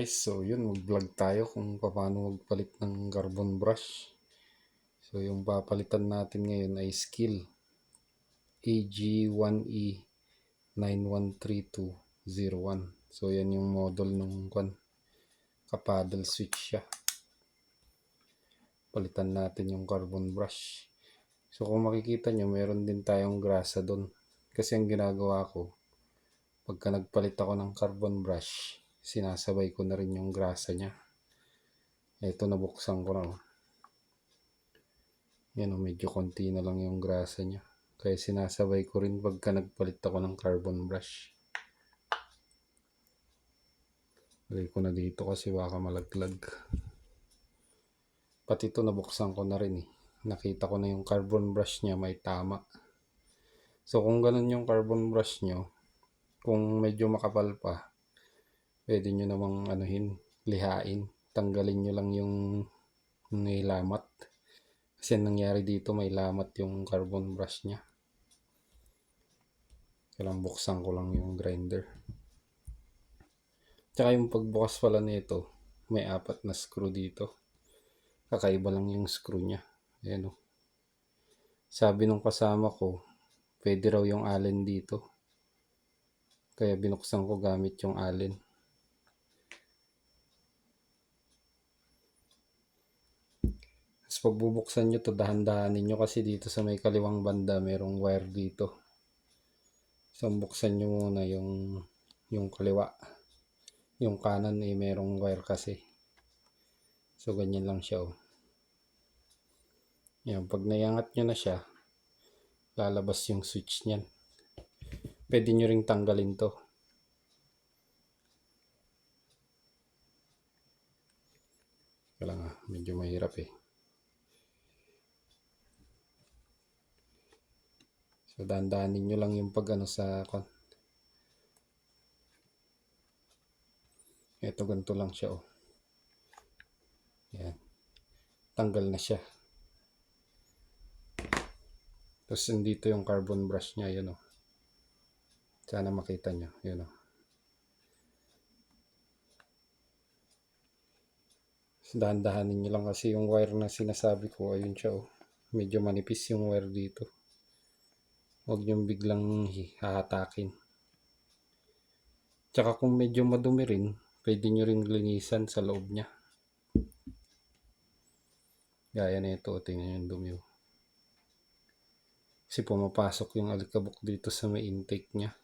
guys, so yun, mag-vlog tayo kung paano magpalit ng carbon brush. So yung papalitan natin ngayon ay Skil AG1E 913201. So yan yung model ng kapaddle switch siya. Palitan natin yung carbon brush. So kung makikita nyo, meron din tayong grasa doon. Kasi ang ginagawa ko, pagka nagpalit ako ng carbon brush, sinasabay ko na rin yung grasa niya. Ito, nabuksan ko na. Yan, medyo konti na lang yung grasa niya. Kaya sinasabay ko rin pagka nagpalit ako ng carbon brush. Lagay ko na dito kasi baka malaglag. Pati ito nabuksan ko na rin eh. Nakita ko na yung carbon brush niya may tama. So kung ganun yung carbon brush nyo, kung medyo makapal pa, pwede nyo namang lihain. Tanggalin nyo lang yung may lamat. Kasi nangyari dito, may lamat yung carbon brush niya. Kailang buksan ko lang yung grinder. Tsaka yung pagbukas pala nito, may 4 na screw dito. Kakaiba lang yung screw niya. Ayan o. Sabi nung kasama ko, pwede raw yung allen dito. Kaya binuksan ko gamit yung allen. Tapos pagbubuksan nyo to, dahan-dahanin nyo kasi dito sa may kaliwang banda merong wire dito. So buksan nyo muna yung kaliwa. Yung kanan eh merong wire kasi. So ganyan lang siya oh. Yan, pag naiangat nyo na siya, lalabas yung switch niyan. Pwede nyo ring tanggalin to. Kailangan medyo mahirap eh. So dahan-dahanin nyo lang yung pag sa ito, ganito lang siya oh. Yan. Tanggal na siya. Tapos dito yung carbon brush niya, yun oh. Sana makita nyo, yun oh. So, dahan-dahanin nyo lang kasi yung wire na sinasabi ko, ayun siya oh. Medyo manipis yung wire dito. Huwag nyo biglang hahatakin. Tsaka kung medyo madumi rin, pwede nyo rin linisan sa loob niya. Gaya na ito, tingnan yung dumi. Kasi pumapasok yung alikabok dito sa may intake niya.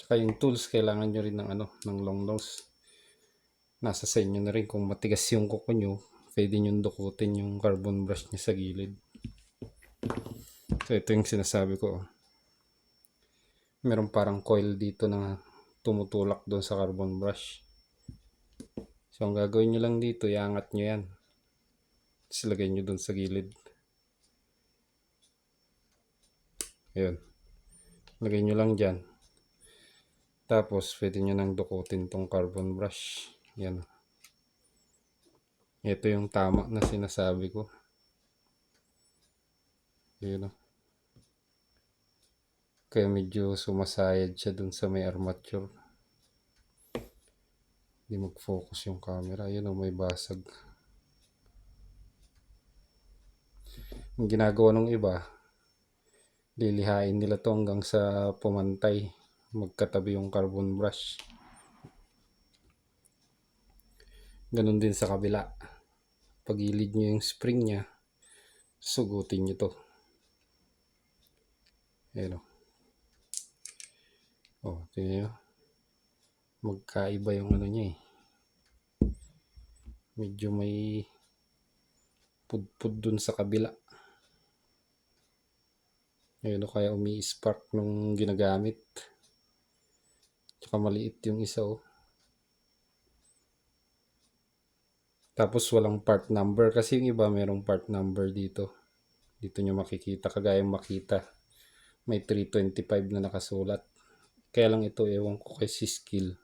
Tsaka yung tools, kailangan nyo rin ng long nose. Nasa sa inyo na rin kung matigas yung kuko nyo, pwede nyo dukutin yung carbon brush niya sa gilid. So ito yung sinasabi ko. Meron parang coil dito na tumutulak doon sa carbon brush. So ang gagawin nyo lang dito, iangat nyo yan. Tapos lagay nyo doon sa gilid. Ayan. Lagay nyo lang dyan. Tapos pwede nyo nang dukutin tong carbon brush. Yan. Ito yung tama na sinasabi ko. Yun. Kaya medyo sumasayad siya dun sa may armature. Hindi mag-focus yung camera. Yun o, may basag. Ang ginagawa ng iba, lilihain nila to hanggang sa pumantay. Magkatabi yung carbon brush. Ganun din sa kabila. Pagilid nyo yung spring nya, sugutin nyo to. Ayan o. Oh, tingnan nyo. Magkaiba yung niya eh. Medyo may pudpud dun sa kabila. Ayun o, kaya umi-spark nung ginagamit. Tsaka maliit yung isa o. Tapos walang part number kasi yung iba merong part number dito. Dito nyo makikita, kagaya makita. May 325 na nakasulat. Kaya lang ito, ewan ko kay Skil.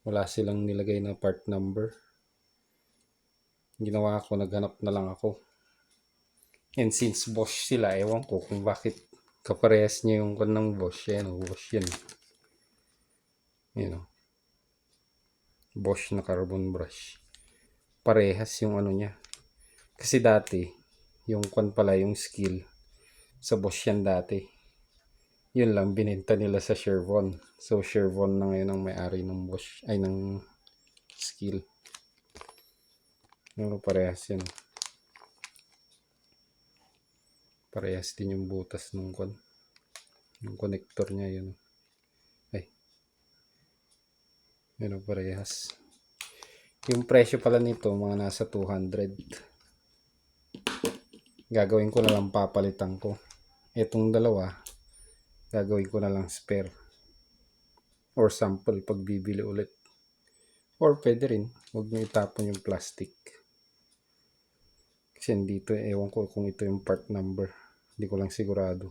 Wala silang nilagay na part number. Ginawa ko, naghanap na lang ako. And since Bosch sila, ewan ko kung bakit kaparehas niya yung kan ng Bosch. Yan, Bosch yan. Yan, Bosch na carbon brush. Parehas yung ano niya. Kasi dati, yung kan pala, yung skill, sa Bosch yan dati. Yun lang, binenta nila sa Shervon. So, Shervon na ngayon ang may-ari ng Bosch, ay ng skill. Pero parehas yan. Parehas din yung butas ng kon. Yung connector niya yun. Ay. Yun, parehas. Yung presyo pala nito, mga nasa 200. Gagawin ko na lang, papalitan ko. Itong dalawa, gagawin ko na lang spare. Or sample pag bibili ulit. Or pwede rin, huwag nyo itapon yung plastic. Kasi dito, ewan ko kung ito yung part number. Hindi ko lang sigurado.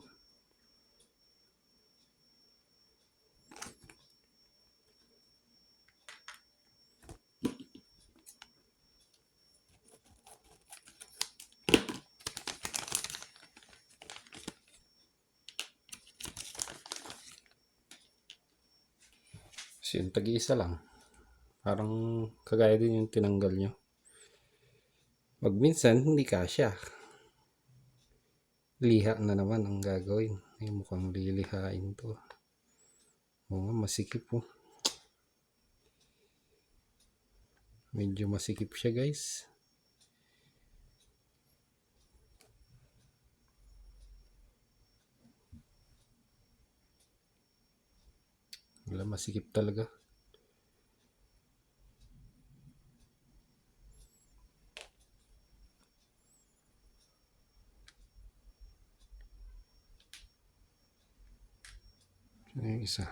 Kasi yung tag-iisa lang. Parang kagaya din yung tinanggal nyo. Pag minsan, hindi kasya. Liha na naman ang gagawin. Ay, mukhang lilihain to. Oo, masikip po. Medyo masikip siya, guys. Wala, masikip talaga. Yung isa.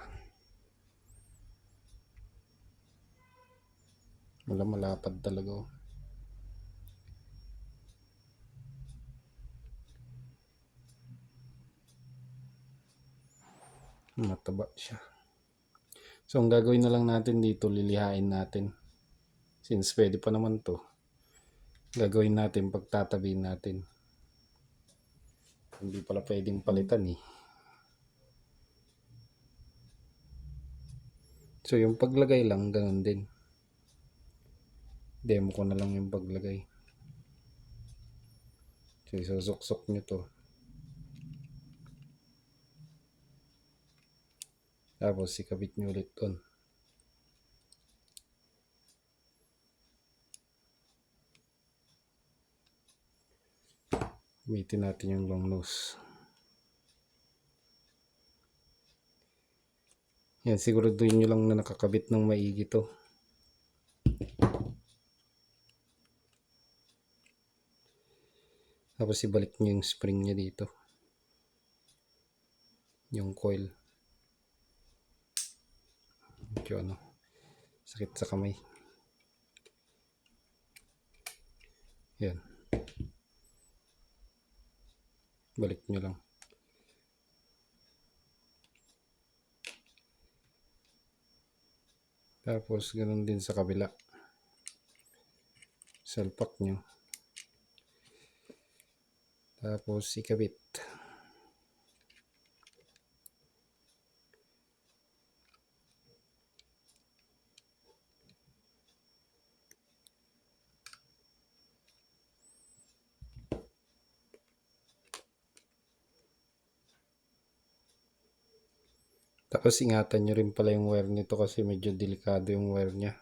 Wala, malapad talaga. Mataba siya. So, ang gagawin na lang natin dito, lilihain natin. Since pwede pa naman to. Gagawin natin, pagtatabihin natin. Hindi pala pwedeng palitan eh. So, yung paglagay lang, ganun din. Demo ko na lang yung paglagay. So, isusuksok nyo to. Tapos, ikabit nyo ulit doon. Gamitin natin yung long nose. Yan, siguraduhin nyo lang na nakakabit ng maigi to. Tapos ibalik nyo yung spring nya dito. Yung coil. Medyo ano, sakit sa kamay. Yan. Balik nyo lang. Tapos ganun din sa kabila. Salpak nyo. Tapos ikabit. Tapos ingatan nyo rin pala yung wire nito kasi medyo delikado yung wire nya.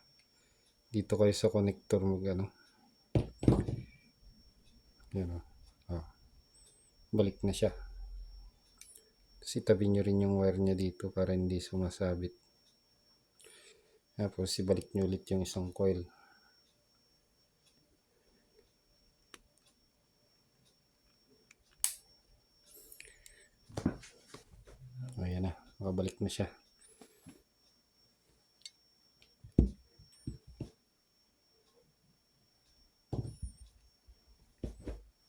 Dito kayo sa connector mag ano. Yan o. Balik na siya. Tapos itabi nyo rin yung wire nya dito para hindi sumasabit. Tapos ibalik nyo ulit yung isang coil. Ayan na. Makabalik na siya.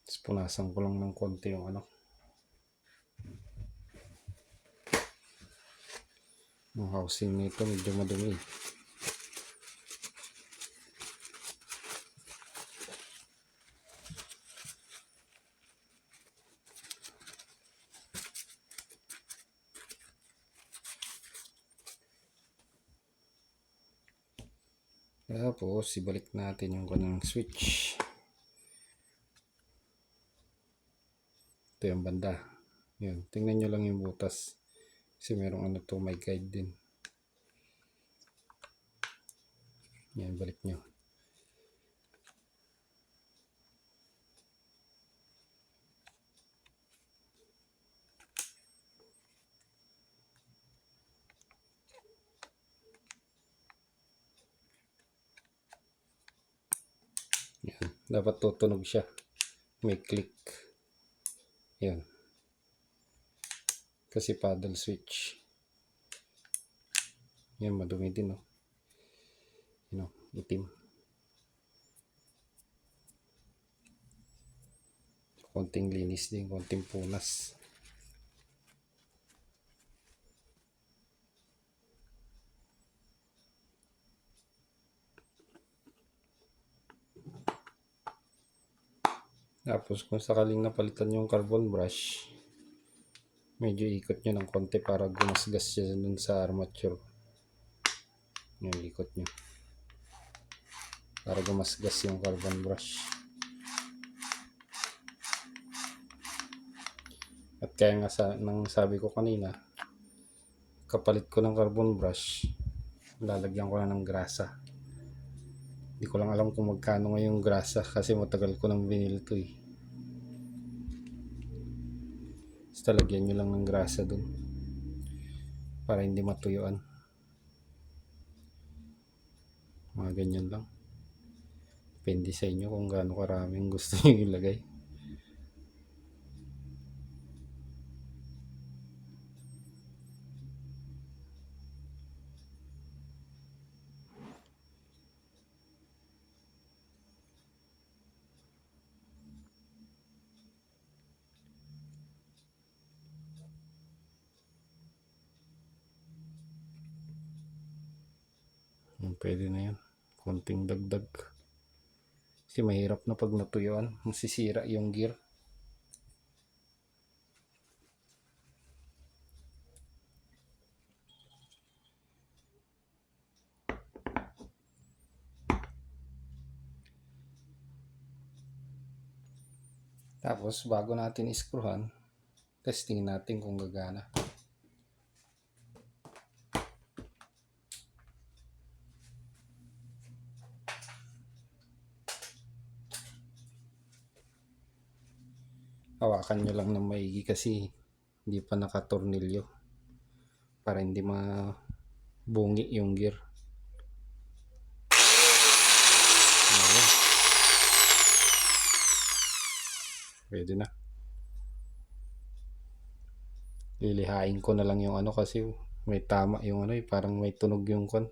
Tapos punasan ko lang ng konti yung ano. Yung housing nito medyo madumi. Tapos ibalik natin yung kanang switch. Ito yung banda. Yun, tingnan nyo lang yung butas. Kasi merong ano to, may guide din. Yan, balik nyo. Yan, dapat tutunog siya. May click. Yan. Kasi paddle switch. Yan, madumi din, no? Yan, itim. Konting linis din, konting punas. Tapos kung sakaling napalitan yung carbon brush, medyo ikot nyo ng konti para gumasgas siya dun sa armature. Yung ikot nyo. Para gumasgas yung carbon brush. At kaya nga nang sabi ko kanina, kapalit ko ng carbon brush, lalagyan ko na ng grasa. Hindi ko lang alam kung magkano ngayong grasa kasi matagal ko nang binili to eh. Basta lagyan nyo lang ng grasa dun para hindi matuyuan. Mga ganyan lang. Depende sa inyo kung gaano karaming gusto nyo ilagay. Pwede na yan. Konting dagdag. Kasi mahirap na pag natuyuan. Masisira yung gear. Tapos bago natin iskruhan, testing natin kung gagana. Hawakan nyo lang ng maigi kasi hindi pa nakatornilyo para hindi mabungi yung gear. Ayan. Pwede na. Lilihain ko na lang yung ano kasi may tama yung ano eh, parang may tunog yung kon.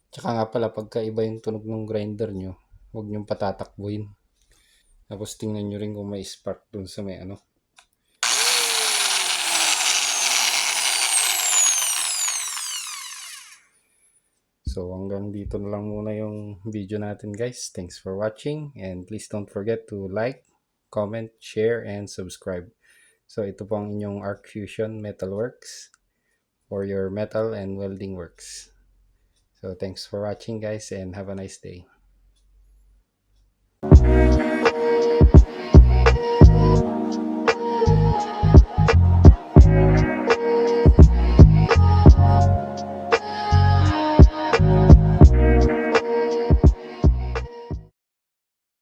Tsaka nga pala pagka iba yung tunog ng grinder nyo, huwag nyong patatakbuhin. Tapos tingnan nyo rin kung may spark dun sa may ano. So hanggang dito na lang muna yung video natin guys. Thanks for watching and please don't forget to like, comment, share, and subscribe. So ito po ang inyong Arc Fusion Metalworks for your metal and welding works. So thanks for watching guys and have a nice day.